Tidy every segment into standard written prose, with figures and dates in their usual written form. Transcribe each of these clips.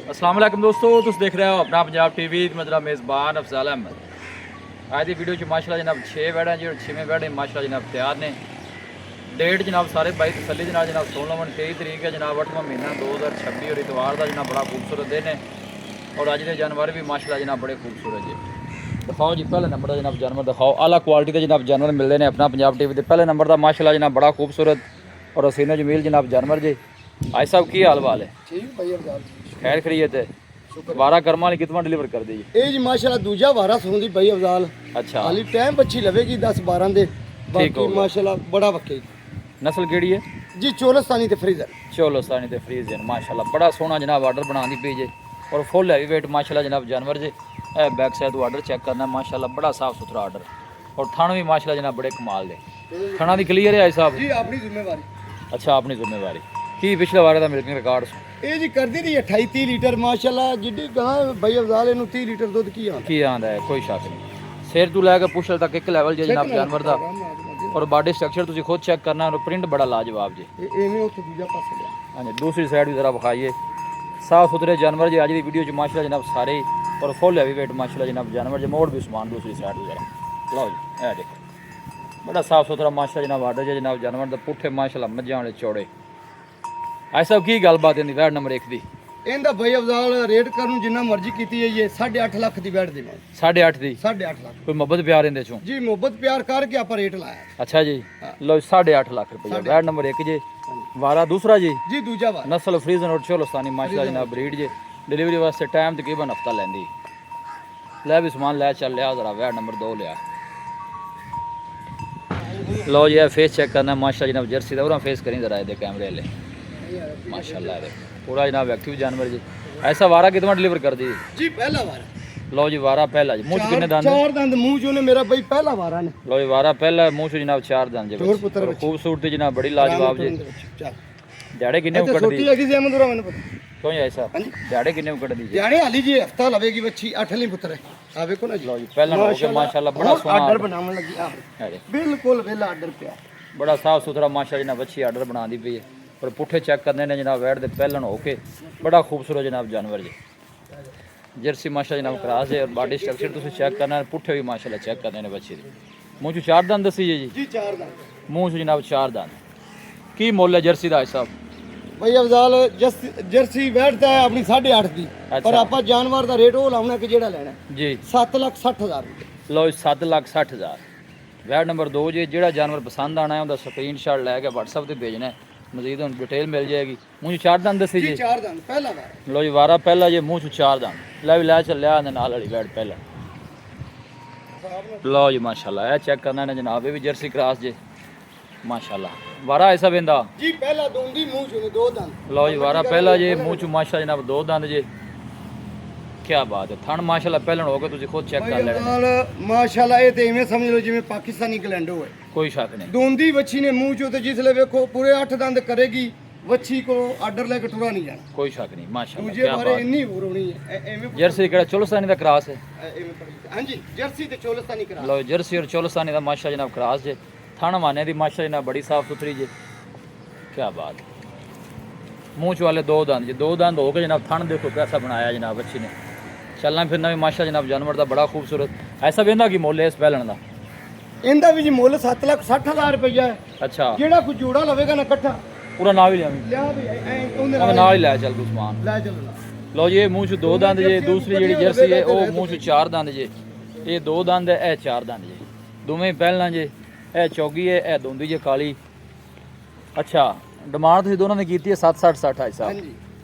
अस्सलाम वालेकुम दोस्तों, तुम देख रहे हो अपना पंजाब टीवी। मेरा मेज़बान अफजाल अहमद। आज की वीडियो माशाल्लाह जनाब 6 बैड हैं जो 6वें बैड माशाल्लाह जनाब तैयार ने। डेट जनाब सारे भाई तसली जनाब 16 23 तरीक है जनाब 8वां महीना 2026 और इतवार का जनाब बड़ा खूबसूरत दिन है। और अज के जानवर भी माशाल्लाह जनाब बड़े खूबसूरत है। दिखाओ जी पहले नंबर का जनाब जानवर दिखाओ, आला क्वालिटी के जनाब जानवर मिलते हैं अपना पंजाब टीवी के। पहले नंबर का माशाल्लाह जनाब बड़ा खूबसूरत और हसीनो जमील जनाब जानवर जी। आज साहब की हाल वाल है? ठीक भाई अफजाल खैर खरीयत है। वारा कर्मा वाली कितना डिलीवर कर दी? ਇਹ ਜੀ ਮਾਸ਼ਾਅੱਲਾ ਦੂਜਾ ਵਾਰਾ ਸੁਣਦੀ ਭਾਈ ਅਫਜ਼ਾਲ। अच्छा ਹਾਲੀ ਟਾਈਮ ਬੱਚੀ ਲਵੇਗੀ 10 12 ਦੇ। ਹੋ ਬਾਕੀ ਗਿਆ। ਮਾਸ਼ਾਅੱਲਾ ਬੜਾ ਵਕੇ नस्ल केड़ी है? ਜੀ ਚੋਲਸਤਾਨੀ ਤੇ ਫਰੀਜ਼ਰ। चोलोस्तानी ते फ्रीजियन माशाल्लाह बड़ा सोहना जनाब आर्डर बनानी पी जे और फुल हैवी वेट माशाल्लाह जनाब जानवर जे। ए बैक साइड तो आर्डर चेक करना माशाल्लाह बड़ा साफ सुथरा आर्डर और थान भी माशाल्लाह जनाब बड़े कमाल दे। खाना दी क्लियर है भाई साहब? ਜੀ ਆਪਣੀ ਜ਼ਿੰਮੇਵਾਰੀ। अच्छा अपनी जिम्मेवारी की पिछले बारे का मिल्किंग रिकॉर्ड ਇਹ ਜੀ ਕਰਦੀ ਰਹੀ 28 30 ਲੀਟਰ ਮਾਸ਼ਾਅੱਲਾ ਜਿੱਡੀ ਗਾਂ ਭਾਈ ਅਫਜ਼ਾਲ ਇਹਨੂੰ 30 ਲੀਟਰ ਦੁੱਧ ਕੀ ਆਉਂਦਾ। की आंदा है कोई शक नहीं। सिर तू लैके पुछल तक एक लेवल जे जनाब जानवर दा और बॉडी स्ट्रक्चर तुसी खुद चेक करना और प्रिंट बड़ा लाजवाब जे। ਐਵੇਂ ਉੱਥੇ ਦੂਜਾ ਪਾਸੇ ਲਿਆ। हाँ जी दूसरी साइड भी ज़रा बखाइए। साफ सुथरे जानवर जी आज की वीडियो च माशाल्लाह जनाब सारे ही और फुल हैवी वेट माशाल्लाह जनाब जानवर जी। मोड़ भी समान दूसरी साइड जरा लो जी ए देखो बड़ा साफ सुथरा माशाल्लाह जनाब आर्डर जी जनाब जानवर दा पुट्ठे माशाल्लाह मज्जां वाले चौड़े। ऐसा की गलबात है वैड नंबर 1 दी? ਇਹਦਾ ਭਾਈ ਅਫਜ਼ਾਲ ਰੇਟ ਕਰਨ ਨੂੰ ਜਿੰਨਾ ਮਰਜ਼ੀ ਕੀਤੀ ਹੈ ਇਹ 8.5 ਲੱਖ ਦੀ ਬੈਠ ਦੇਵਾਂ। 8.5 दी 8.5 ਲੱਖ कोई मोहब्बत प्यार इहदे चों? ਜੀ ਮੁਹੱਬਤ ਪਿਆਰ ਕਰਕੇ ਆਪਾਂ ਰੇਟ ਲਾਇਆ। अच्छा जी लो 8.5 लाख रुपया वैड नंबर 1 जी। वारा दूसरा जी ਜੀ ਦੂਜਾ ਵਾਰ नस्ल फ्रीजन और चोलोस्तानी माशाल्लाह जनाब ब्रीड जे। डिलीवरी वास्ते टाइम तकरीबन हफ्ता लैंदी। लै भी समान लै चल लिया जरा वैड नंबर 2 लिया। लो जी फेस चेक करना माशाल्लाह जनाब जर्सी दा और फेस करी जरा दे कैमरे ले माशाल्लाह दे पूरा जनाब एक्टिव जानवर जी। ऐसा वारा कितना डिलीवर कर दी? ਜੀ ਪਹਿਲਾ ਵਾਰ लो जी वारा पहला जी मुंह च कितने दंद? ਚਾਰ ਦੰਦ ਮੂੰਹ ਚੋਂ ਨੇ ਮੇਰਾ ਭਾਈ ਪਹਿਲਾ ਵਾਰਾ ਨੇ। लो जी वारा पहला मुंह च जनाब 4 दंद जी। जोर पुत्र और खूबसूरती जनाब बड़ी लाजवाब जी। ਚੱਲ दिहाड़े किन्ने ਇੱਥੇ कट ਛੋਟੀ दी? ਹੈਗੀ ਸੀ ਅਮਦੁਰਾ ਮੈਨੂੰ ਪਤਾ। क्यों जी ऐसा ਹਾਂਜੀ। दिहाड़े किन्ने कट दी जी? ਦਿਹਾੜੇ ਹਾਲੀ ਜੀ ਹਫਤਾ ਲਵੇਗੀ ਬੱਚੀ 8 ਲਈ ਪੁੱਤਰ ਹੈ। ਆ ਵੇਖੋ ਨਾ ਜੀ लो जी पहला हो के माशाल्लाह बड़ा सोहना ਆਰਡਰ ਬਣਾਉਣ ਲੱਗੀ ਆ अरे ਬਿਲकुल ਵੇਲਾ ਆਰਡਰ ਪਿਆ। बड़ा साफ सुथरा माशाल्लाह जनाब अच्छी आर्डर बना दी पई है और पुट्ठे चेक करने ने जनाब वैड दे पहलन हो के बड़ा खूबसूरत जनाब जानवर जी। जर्सी माशाल्लाह जनाब क्रास है और बॉडी स्ट्रक्चर तुसी चेक करना पुट्ठे भी माशाल्लाह चेक करने ने बच्चे दे। मुंह च 4 दंद दसी जी? ਜੀ ਚਾਰ ਦੰਦ मुंह च जनाब 4 दंद। की मुੱਲ है जर्सी दा साहब? ਭਾਈ ਅਫਜ਼ਾਲ ਜਰਸੀ ਬੈਠਦਾ ਹੈ ਆਪਣੀ 8.5 ਦੀ ਪਰ ਅੱਛਾ। ਆਪਾਂ ਜਾਨਵਰ ਦਾ ਰੇਟ ਉਹ ਲਾਉਣਾ ਕਿ ਜਿਹੜਾ ਲੈਣਾ जी 7,60,000 ਰੁਪਏ। लो 7,60,000 वैड नंबर 2 जी। जेड़ा जानवर पसंद आना है उसका स्क्रीनशॉट लैके WhatsApp ते भेजना है। मजीद हम डिटेल मिल जाएगी। मुंह च 4 दंद दसी ਜੀ जी? ਚਾਰ ਦੰਦ ਪਹਿਲਾ ਵਾਰ लो जी वारा पहला जी मुंह च 4 दंद लै भी लै चल लिया नाल वाली वैड पहला। लो जी माशाल्लाह ए चेक करना है जनाब ये भी जर्सी क्रॉस जी माशाल्लाह। वारा ऐसा बेंदा? ਜੀ ਪਹਿਲਾ ਦੋਂਦੀ ਮੂੰਹ ਚੋਂ ਨੇ ਦੋ ਦੰਦ। लो जी वारा पहला जी मुंह च माशाल्लाह जनाब 2 दंद जी। क्या बात है थन माशाल्लाह पहलन हो के तुसी खुद चेक कर लेना। ਨਾਲ ਮਾਸ਼ਾਅੱਲਾ ਇਹ ਤੇ ਇਵੇਂ ਸਮਝ ਲਓ ਜਿਵੇਂ ਪਾਕਿਸਤਾਨੀ ਗਲੈਂਡੋ ਹੈ। कोई शक नहीं। ਦੋਂਦੀ ਵੱਛੀ ਨੇ ਮੂੰਹ ਚੋਂ ਤੇ ਜਿਸਲੇ ਵੇਖੋ ਪੂਰੇ 8 ਦੰਦ ਕਰੇਗੀ ਵੱਛੀ ਕੋ ਆਰਡਰ ਲੈ ਕੇ ਟੁਰਾ ਨਹੀਂ ਜਾਣਾ। कोई शक नहीं माशाल्लाह ਦੂਜੇ क्या ਬਾਰੇ बात। ਇੰਨੀ ਹੋਰ ਹੋਣੀ ਹੈ ਐਵੇਂ जर्सी केड़ा चोलोस्तानी दा क्रॉस है? ਐਵੇਂ ਹਾਂਜੀ ਜਰਸੀ ਤੇ ਚੋਲਸਤਾਨੀ ਕਰਾ लो जर्सी और चोलोस्तानी दा माशा जनाब क्रॉस जे। थन माने दी माशा जनाब बड़ी साफ सुथरी जे। क्या बात है। मुंह च वाले 2 दंद जी 2 दंद हो के जनाब थन देखो कैसा बनाया जनाब अच्छी ने। चलना फिरना भी माशा जनाब जानवर दा बड़ा खूबसूरत। ऐसा वेंदा की मोल है इस पहलन दा? ਇਹਦਾ ਵੀ ਜੀ ਮੁੱਲ 7,60,000 ਰੁਪਇਆ ਹੈ। अच्छा ਜਿਹੜਾ ਕੋਈ ਜੋੜਾ ਲਵੇਗਾ ਨਾ ਇਕੱਠਾ पूरा ना भी लिया ਲਿਆ ਵੀ ਐ ਉਹਦੇ अब नाल ही लै चल तू समान। ਲੈ ਚੱਲੋ ਨਾ। लो जी ये मुंह च 2 दंद जे। दूसरी जी जर्सी है वो मुंह च 4 दंद जे। ये 2 दंद है ए 4 दंद जे। दोवें पहलना जे ए चौगी है ए दोंदी जे काली। अच्छा डिमांड तुसीं दोनों ने कीती है 7,60,60 है साहब ਹਾਂਜੀ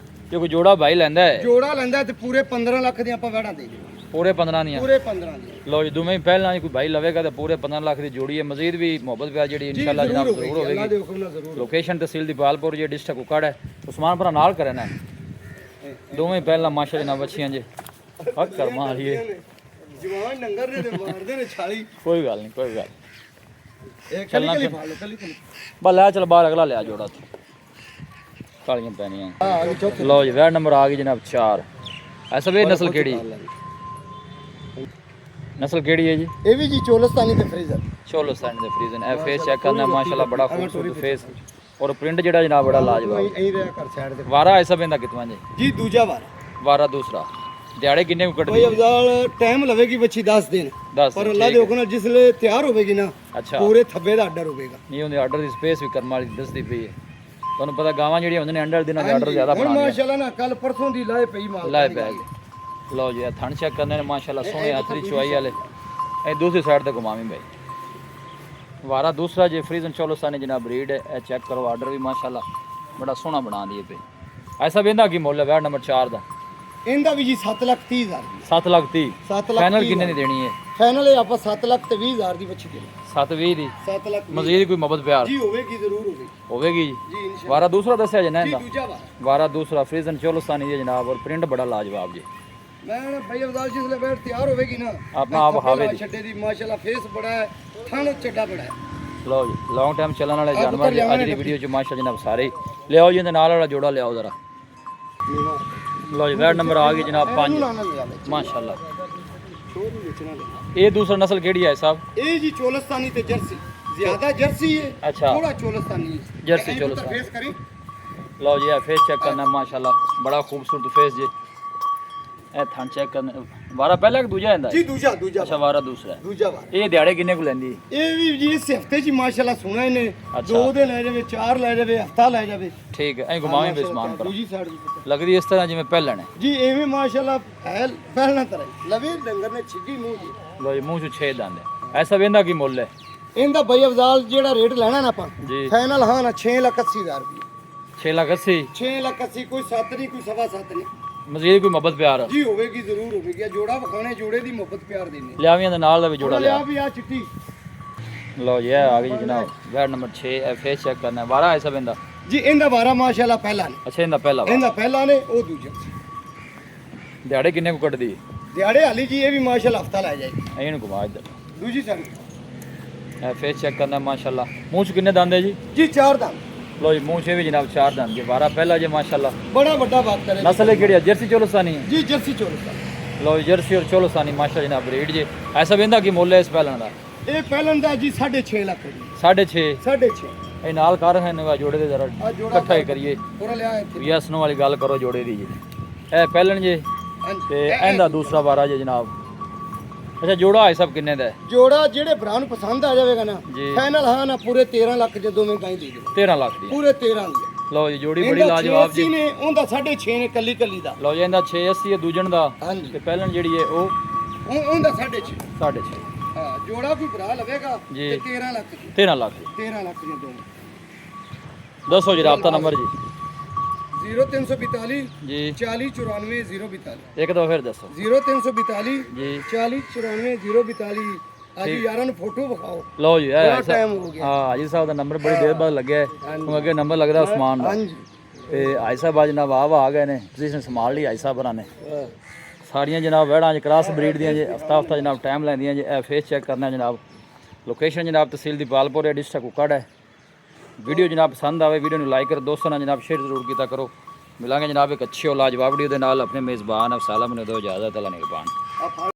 जो कोई जोड़ा भाई लैंदा है ਜੋੜਾ ਲੈਂਦਾ ਤੇ ਪੂਰੇ 15 ਲੱਖ ਦੀਆਂ ਆਪਾਂ ਵੈੜਾਂ ਦੇ ਦਿਓ। पूरे 15 दियां। ਪੂਰੇ 15 ਦੀਆਂ लो जी दोवें पहलना कोई भाई लवेगा तो पूरे 15 लाख की जोड़ी है। मजीद भी मोहब्बत प्यार जी इंशाल्लाह जनाब जरूर ਅੱਲਾਹ होगी। ਦੇ ਹੁਕਮ ਨਾਲ ਜ਼ਰੂਰ लोकेशन तहसील दीपालपुर जी डिस्ट्रिक्ट कुकड़ है। उस्मान भरा नाल करना है दोवें पहला माशा जनाब अच्छियां जी। हक कर मारिए ਜਵਾਨ ਨੰਗਰ ਨੇ ਤੇ ਮਾਰਦੇ ਨੇ ਛਾਲੀ। कोई गल नहीं कोई गल। ਇਹ ਕੱਲੀ ਕੱਲੀ ਫਾੜ ਲਓ ਕੱਲੀ ਕੱਲੀ। बस लै चल बाहर अगला लिया जोड़ा कालियां पैनियां। ਹਾਂ ਅਗੇ ਚੌਥੇ लो जी वैड नंबर आ गई जनाब 4। ऐसा वे नस्ल केड़ी? नस्ल केड़ी है जी? ਇਹ ਵੀ ਜੀ ਚੋਲਸਤਾਨੀ ਤੇ ਫਰੀਜ਼ਰ। चोलोस्तानी दे फ्रीजन ए फेस चेक करना माशाल्लाह बड़ा खूबसूरत फेस और प्रिंट जेड़ा जनाब बड़ा लाजवाब। ਐਂ ਰਿਹਾ ਕਰ ਸਾਈਡ ਤੇ। वारा ऐसा बेंदा कितना जी? ਜੀ ਦੂਜਾ ਵਾਰ ਵਾਰਾ ਦੂਸਰਾ ਦਿਹਾੜੇ ਕਿੰਨੇ ਕੁ ਭਾਈ ਕੱਢਦੀ ਅਫਜ਼ਾਲ ਟਾਈਮ ਲਵੇਗੀ ਬੱਚੀ 10 ਦਿਨ 10 ਪਰ ਅੱਲਾ ਦੇ ਹੁਕਮ ਨਾਲ ਜਿਸਲੇ ਤਿਆਰ ਹੋਵੇਗੀ ਨਾ ਅੱਛਾ ਪੂਰੇ ਥੱਬੇ ਦਾ ਆਰਡਰ ਹੋਵੇਗਾ। ਨਹੀਂ ਉਹਦੇ ਆਰਡਰ ਦੀ ਸਪੇਸ ਵੀ ਕਰਮ ਵਾਲੀ ਦੱਸਦੀ ਪਈ ਹੈ। ਤੁਹਾਨੂੰ ਪਤਾ ਗਾਵਾਂ ਜਿਹੜੀਆਂ ਹੁੰਦੀਆਂ ਨੇ ਅੰਡਰ ਦਿਨਾਂ ਦੇ ਆਰਡਰ ਜ਼ਿਆਦਾ ਹੁਣ ਬਣਾਉਂਦੀਆਂ ਮਾਸ਼ਾਅੱਲਾ ਨਾ ਕੱਲ ਪਰਸੋਂ ਦੀ ਲਾਏ ਪਈ ਮਾਲ ਲਾਏ ਪੈ ਗਏ। ਲਓ ਜੀ ਇਹ ਥਣ ਚੈੱਕ ਕਰਨੇ ਨੇ ਮਾਸ਼ਾਅੱਲਾ ਸੋਹਣੇ ਹੱਥਰੀ ਚੁਆਈ ਵਾਲੇ। ਇਹ ਦੂਸਰੀ ਸਾਈਡ ਤੇ ਘੁਮਾਵੀਂ ਬਾਈ ਵਾਰਾ ਦੂਸਰਾ ਜੇ ਫਰੀਜ਼ਨ ਚੋਲੋਸਾਨੀ ਜਨਾਬ ਬਰੀਡ ਹੈ। ਇਹ ਚੈੱਕ ਕਰੋ ਆਰਡਰ ਵੀ ਮਾਸ਼ਾਅੱਲਾ ਬੜਾ ਸੋਹਣਾ ਬਣਾ ਦਿਏ ਪਏ। ਐਸਾ ਬੰਦਾ ਕੀ ਮੁੱਲ ਹੈ ਵੈਟ ਨੰਬਰ 4 ਦਾ? ਇਹਦਾ ਵੀ ਜੀ 7,30,000 ਦੀ 7 ਲੱਖ 30 7 ਲੱਖ ਫਾਈਨਲ ਕਿੰਨੇ ਦੀ ਦੇਣੀ ਹੈ? ਫਾਈਨਲ ਇਹ ਆਪਾਂ 7,20,000 ਦੀ ਬੱਚੀ ਦੇਣੀ 720 ਦੀ 7 ਲੱਖ ਮਜ਼ੀਦ ਕੋਈ ਮੁਹੱਬਤ ਪਿਆਰ ਜੀ ਹੋਵੇਗੀ ਜ਼ਰੂਰ ਹੋਵੇਗੀ ਹੋਵੇਗੀ ਜੀ। ਜੀ ਇਨਸ਼ਾਅੱਲਾ ਵਾਰਾ ਦੂਸਰਾ ਦੱਸਿਆ ਜਨਾ ਜੀ ਇਹਦਾ ਦੂਜਾ ਵਾਰ ਵਾਰਾ ਦੂਸਰਾ ਫਰੀਜ਼ਨ ਚੋਲੋਸਾਨੀ ਹੈ ਜਨਾਬ ਔਰ ਪ੍ਰਿੰਟ ਬੜਾ ਲਾਜਵਾਬ ਜੀ। ਮੈਂ ਭਾਈ ਅਫਜ਼ਾਲ ਜਿਸਲੇ ਬੈਠ ਤਿਆਰ ਹੋਵੇਗੀ ਨਾ ਆਪਣਾ ਆਪ ਹਾਵੇ ਦੀ ਛੱਡੇ ਦੀ ਮਾਸ਼ਾਅੱਲਾ ਫੇਸ ਬੜਾ ਹੈ ਥਣ ਚੱਡਾ ਬੜਾ ਹੈ। ਲਓ ਜੀ ਲੌਂਗ ਟਾਈਮ ਚੱਲਣ ਵਾਲੇ ਜਾਨਵਰ ਜੀ ਅੱਜ ਦੀ ਵੀਡੀਓ ਚ ਮਾਸ਼ਾ ਜਨਾਬ ਸਾਰੇ ਲਿਆਓ ਜੀ ਇਹਦੇ ਨਾਲ ਵਾਲਾ ਜੋੜਾ ਲਿਆਓ ਜ਼ਰਾ। ਲਓ ਜੀ ਵੈਟ ਨੰਬਰ ਆ ਗਈ ਜਨਾਬ 5 ਮਾਸ਼ਾਅੱਲਾ। ਇਹ ਦੂਸਰਾ ਨਸਲ ਕਿਹੜੀ ਹੈ ਸਾਹਿਬ? ਇਹ ਜੀ ਚੋਲਸਤਾਨੀ ਤੇ ਜਰਸੀ ਜ਼ਿਆਦਾ ਜਰਸੀ ਹੈ ਅੱਛਾ ਥੋੜਾ ਚੋਲਸਤਾਨੀ ਹੈ। ਜਰਸੀ ਇਹ ਚੋਲਸਤਾਨੀ। ਫੇਸ ਕਰੀ ਲਓ ਜੀ ਇਹ ਫੇਸ ਚੈੱਕ ਕਰਨਾ ਮਾਸ਼ਾਅੱਲਾ ਬੜਾ ਖੂਬਸੂਰਤ ਫੇਸ ਜੀ। ਇਹ ਥਣ ਚੈੱਕ ਕਰਨਾ ਵਾਰਾ ਪਹਿਲਾ ਕਿ ਦੂਜਾ ਹੁੰਦਾ ਜੀ ਦੂਜਾ ਅੱਛਾ ਵਾਰਾ ਦੂਸਰਾ ਹੈ। ਦੂਜਾ ਵਾਰ ਇਹ ਦਿਹਾੜੇ ਕਿੰਨੇ ਕੁ ਲੈਂਦੀ? ਇਹ ਵੀ ਜੀ ਇਸ ਹਫਤੇ ਚ ਮਾਸ਼ਾਅੱਲਾ ਸੁਣਾ ਇਹਨੇ ਅੱਛਾ। 2 ਦਿਨ ਲੈ ਜਾਵੇ 4 ਲੈ ਜਾਵੇ ਹਫਤਾ ਲੈ ਜਾਵੇ ਠੀਕ ਹੈ ਐਂ ਘੁਮਾਵੇਂ ਬੇਸਮਾਨ ਪਰ ਦੂਜੀ ਸਾਈਡ ਵੀ ਪਤਾ। ਲੱਗਦੀ ਇਸ ਤਰ੍ਹਾਂ ਜਿਵੇਂ ਪਹਿਲਣ ਹੈ। ਜੀ ਐਵੇਂ ਮਾਸ਼ਾਅੱਲਾ ਹੈ ਪਹਿਲਣਾ ਤਰ੍ਹਾਂ ਲਵੇ ਡੰਗਰ ਨੇ ਛਿੱਗੀ ਮੂੰਹ ਜੀ। ਲਓ ਜੀ ਮੂੰਹ 'ਚ 6 ਦੰਦ ਹੈ। ਐਸਾ ਵੇਂਦਾ ਕੀ ਮੁੱਲ ਹੈ? ਇਹਦਾ ਬਈ ਅਫਜ਼ਾਲ ਜਿਹੜਾ ਰੇਟ ਲੈਣਾ ਨਾ ਆਪਾਂ ਜੀ ਫਾਈਨਲ ਹਾਂ ਨਾ 6,80,000 ਰੁਪਏ 6 ਲੱਖ 80 6,80,000 ਕੋਈ 7 ਨਹੀਂ ਕੋਈ 7.5 ਨਹੀਂ ਮਜ਼ੀਦ ਕੋਈ ਮੁਹੱਬਤ ਪਿਆਰ ਜੀ ਹੋਵੇਗੀ ਜ਼ਰੂਰ ਹੋਵੇਗੀ ਆ ਜੋੜਾ ਵਿਖਾਣੇ ਜੋੜੇ ਦੀ ਮੁਹੱਬਤ ਪਿਆਰ ਦੇਣੇ ਲਿਆਵੀਆਂ ਦੇ ਨਾਲ ਦਾ ਵੀ ਜੋੜਾ ਲਿਆ। ਲਿਆ ਵੀ ਆ ਚਿੱਟੀ ਲਓ ਜੀ ਇਹ ਆ ਗਈ ਜੀ ਜਨਾਬ ਵੈਟ ਨੰਬਰ 6 ਇਹ ਫੇਸ ਚੈੱਕ ਕਰਨਾ ਹੈ। ਵਾਰਾ ਐਸਾ ਬੰਦਾ ਜੀ ਇਹਦਾ 12 ਮਾਸ਼ਾਅੱਲਾ ਪਹਿਲਾ ਨੇ ਅੱਛਾ ਇਹਦਾ ਪਹਿਲਾ ਵਾਰਾ। ਇਹਦਾ ਪਹਿਲਾ ਨੇ ਉਹ ਦੂਜਾ ਦਿਹਾੜੇ ਕਿੰਨੇ ਕੁ ਕੱਢਦੀ ਹੈ? ਦਿਹਾੜੇ ਹਾਲੀ ਜੀ ਇਹ ਵੀ ਮਾਸ਼ਾਅੱਲਾ ਹਫਤਾ ਲੈ ਜਾਏਗੀ ਇਹਨੂੰ ਘੁਮਾ ਇੱਧਰ। ਦੂਜੀ ਸਾਈਡ ਇਹ ਫੇਸ ਚੈੱਕ ਕਰਨਾ ਮਾਸ਼ਾਅੱਲਾ। ਮੂੰਹ 'ਚ ਕਿੰਨੇ ਦੰਦ ਹੈ ਜੀ? ਜੀ 4 ਦੰਦ ਲਓ ਜੀ ਮੂੰਹ 'ਚ ਵੀ ਜਨਾਬ 4 ਦੰਦ ਜੀ। ਵਾਰਾ ਪਹਿਲਾ ਜੀ ਮਾਸ਼ਾਅੱਲਾ। ਬੜਾ ਵੱਡਾ ਬਾਤ ਕਰੇ ਨਸਲ ਹੈ ਕਿਹੜੀ ਹੈ? ਜਰਸੀ ਚੋਲੋਸਾਨੀ ਹੈ। ਜੀ ਜਰਸੀ ਚੋਲਸਾ ਲਓ ਜੀ ਜਰਸੀ ਔਰ ਚੋਲੋਸਾਨੀ ਮਾਸ਼ਾ ਜਨਾਬ ਰੇਟ ਜੀ। ਐਸਾ ਬੰਦਾ ਕੀ ਮੁੱਲ ਹੈ ਇਸ ਪਹਿਲਣ ਦਾ? ਇਹ ਪਹਿਲਣ ਦਾ ਜੀ 6.5 ਲੱਖ ਜੀ 6.5 6.5 ਇਹ ਨਾਲ ਕਰ ਹੈ ਨਵਾ ਜੋੜੇ ਦੇ ਜ਼ਰਾ ਆ ਜੋੜਾ ਇਕੱਠਾ ਹੀ ਕਰੀਏ। ਪੂਰਾ ਲਿਆ ਇੱਥੇ ਯਸ ਨੂੰ ਵਾਲੀ ਗੱਲ ਕਰੋ ਜੋੜੇ ਦੀ ਜੀ। ਇਹ ਪਹਿਲਣ ਜੀ ਹਾਂਜੀ ਤੇ ਇਹਦਾ ਦੂਸਰਾ ਵਾਰਾ ਜੀ ਜਨਾਬ। ਅੱਛਾ ਜੋੜਾ ਹੈ ਸਭ ਕਿੰਨੇ ਦਾ ਹੈ? ਜੋੜਾ ਜਿਹੜੇ ਭਰਾ ਨੂੰ ਪਸੰਦ ਆ ਜਾਵੇਗਾ ਨਾ ਜੀ। ਫਾਈਨਲ ਹਾਂ ਨਾ ਪੂਰੇ 13 ਲੱਖ ਦੇ ਦੋਵੇਂ ਗਾਈ ਦੇ ਦੇ 13 ਲੱਖ ਦੀ। ਪੂਰੇ 13 ਦੀ ਲਓ ਜੀ ਜੋੜੀ ਬੜੀ ਲਾਜਵਾਬ ਜੀ। ਨੇ ਉਹਦਾ 6.5 ਨੇ ਕੱਲੀ ਕੱਲੀ ਦਾ ਲਓ ਜੀ ਇਹਦਾ 680 ਹੈ ਦੂਜਣ ਦਾ ਹਾਂਜੀ ਤੇ ਪਹਿਲਣ ਜਿਹੜੀ ਹੈ ਉਹ ਉਹਦਾ 6.5 6.5 ਹਾਂ ਜੋੜਾ ਕੋਈ ਭਰਾ ਲਵੇਗਾ ਜੀ। ਤੇ 13 ਲੱਖ ਦੀ 13 ਲੱਖ ਦੀ। 13 ਲੱਖ ਦੇ ਦੋਵੇਂ ਦੱਸੋ ਜੀ ਰਾਬਤਾ ਨੰਬਰ ਜੀ। 0342 ਜੀ 40 94 042 ਇੱਕ ਦਫਾ ਫਿਰ ਦੱਸੋ 0342 ਜੀ। 40 94 042 ਅੱਜ ਯਾਰਾਂ ਨੂੰ ਫੋਟੋ ਵਿਖਾਓ ਲਓ ਜੀ ਬੜਾ ਇਹ ਟਾਈਮ ਹੋ ਗਿਆ ਹਾਂ ਹਾਜੀ ਸਾਹਿਬ ਦਾ ਨੰਬਰ ਬੜੀ ਦੇਰ ਬਾਅਦ ਲੱਗਿਆ ਹੈ। ਹੁਣ ਅੱਗੇ ਨੰਬਰ ਲੱਗਦਾ ਉਸਮਾਨ ਦਾ ਹਾਂਜੀ ਤੇ ਹਾਜੀ ਸਾਹਿਬ ਅੱਜ ਜਨਾਬ ਆ ਗਏ ਨੇ ਪੋਜੀਸ਼ਨ ਸੰਭਾਲ ਲਈ ਹਾਜੀ ਸਾਹਿਬ ਨੇ ਸਾਰੀਆਂ ਜਨਾਬ ਵਹਿੜਾਂ 'ਚ ਕ੍ਰਾਸ ਬਰੀਡ ਦੀਆਂ ਜੇ ਹਫਤਾ ਜਨਾਬ ਟਾਈਮ ਲੈਂਦੀਆਂ ਜੇ ਇਹ ਫੇਸ ਚੈੱਕ ਕਰਨਾ ਜਨਾਬ। ਲੋਕੇਸ਼ਨ ਜਨਾਬ ਤਹਿਸੀਲ ਦੀ ਪਾਲਪੁਰ ਹੈ ਡਿਸਟ੍ਰਿਕਟ ਕੁੱਕੜ ਹੈ। ਵੀਡੀਓ ਜਨਾਬ ਪਸੰਦ ਆਵੇ ਵੀਡੀਓ ਨੂੰ ਲਾਈਕ ਕਰੋ ਦੋਸਤਾਂ ਨਾਲ ਜਨਾਬ ਸ਼ੇਅਰ ਜ਼ਰੂਰ ਕੀਤਾ ਕਰੋ। ਮਿਲਾਂਗੇ ਜਨਾਬ ਇੱਕ ਅੱਛੀ ਔਰ ਲਾਜਵਾਬ ਵੀਡੀਓ ਦੇ ਨਾਲ। ਆਪਣੇ ਮੇਜ਼ਬਾਨ ਅਫਸਾਲਾ ਮੈਨੂੰ ਦਿਓ ਇਜਾਜ਼ਤ। ਅੱਲਾ ਨਿਗਹਬਾਨ।